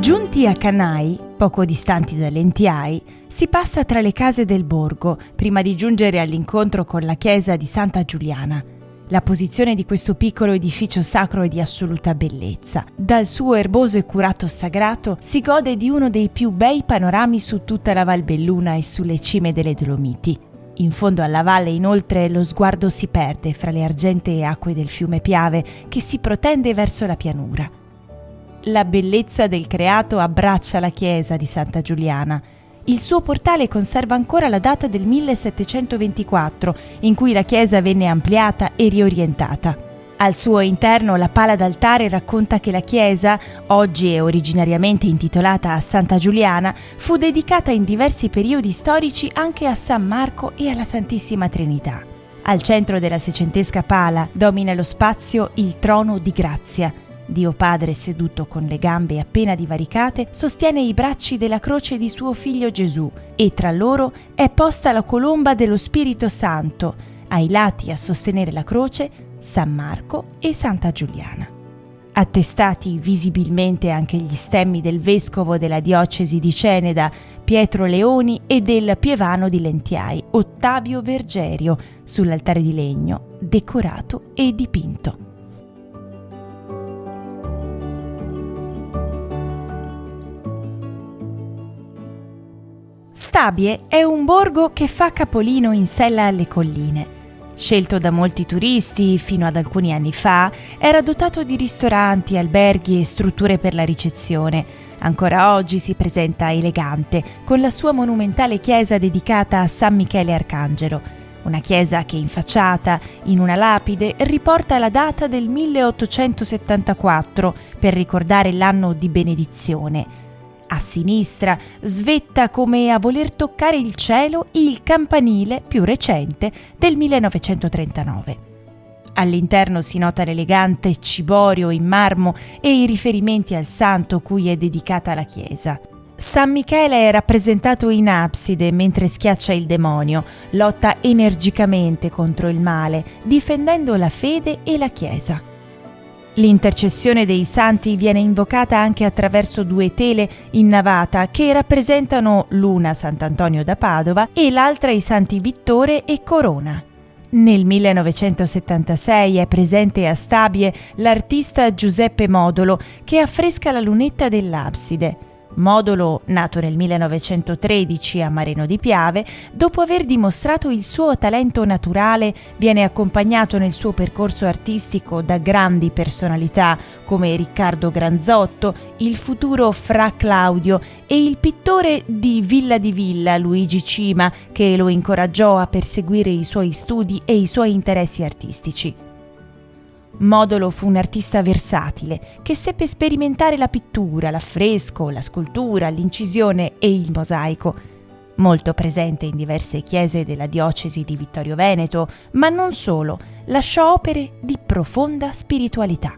Giunti a Canai, poco distanti da Lentiai, si passa tra le case del borgo prima di giungere all'incontro con la chiesa di Santa Giuliana. La posizione di questo piccolo edificio sacro è di assoluta bellezza. Dal suo erboso e curato sagrato si gode di uno dei più bei panorami su tutta la Val Belluna e sulle cime delle Dolomiti. In fondo alla valle, inoltre, lo sguardo si perde fra le argentee acque del fiume Piave che si protende verso la pianura. La bellezza del creato abbraccia la chiesa di Santa Giuliana. Il suo portale conserva ancora la data del 1724, in cui la chiesa venne ampliata e riorientata. Al suo interno la pala d'altare racconta che la chiesa, oggi e originariamente intitolata a Santa Giuliana, fu dedicata in diversi periodi storici anche a San Marco e alla Santissima Trinità. Al centro della seicentesca pala domina lo spazio il trono di grazia. Dio Padre, seduto con le gambe appena divaricate, sostiene i bracci della croce di suo figlio Gesù e tra loro è posta la colomba dello Spirito Santo, ai lati a sostenere la croce San Marco e Santa Giuliana. Attestati visibilmente anche gli stemmi del vescovo della diocesi di Ceneda, Pietro Leoni, e del pievano di Lentiai, Ottavio Vergerio, sull'altare di legno, decorato e dipinto. Stabie è un borgo che fa capolino in sella alle colline. Scelto da molti turisti fino ad alcuni anni fa, era dotato di ristoranti, alberghi e strutture per la ricezione. Ancora oggi si presenta elegante, con la sua monumentale chiesa dedicata a San Michele Arcangelo. Una chiesa che, infacciata in una lapide, riporta la data del 1874 per ricordare l'anno di benedizione. A sinistra svetta come a voler toccare il cielo il campanile più recente del 1939. All'interno si nota l'elegante ciborio in marmo e i riferimenti al santo cui è dedicata la chiesa. San Michele è rappresentato in abside mentre schiaccia il demonio, lotta energicamente contro il male, difendendo la fede e la chiesa. L'intercessione dei santi viene invocata anche attraverso due tele in navata che rappresentano l'una Sant'Antonio da Padova e l'altra i santi Vittore e Corona. Nel 1976 è presente a Stabie l'artista Giuseppe Modolo che affresca la lunetta dell'abside. Modolo, nato nel 1913 a Mareno di Piave, dopo aver dimostrato il suo talento naturale, viene accompagnato nel suo percorso artistico da grandi personalità come Riccardo Granzotto, il futuro Fra Claudio e il pittore di Villa Luigi Cima, che lo incoraggiò a perseguire i suoi studi e i suoi interessi artistici. Modolo fu un artista versatile che seppe sperimentare la pittura, l'affresco, la scultura, l'incisione e il mosaico. Molto presente in diverse chiese della diocesi di Vittorio Veneto, ma non solo, lasciò opere di profonda spiritualità.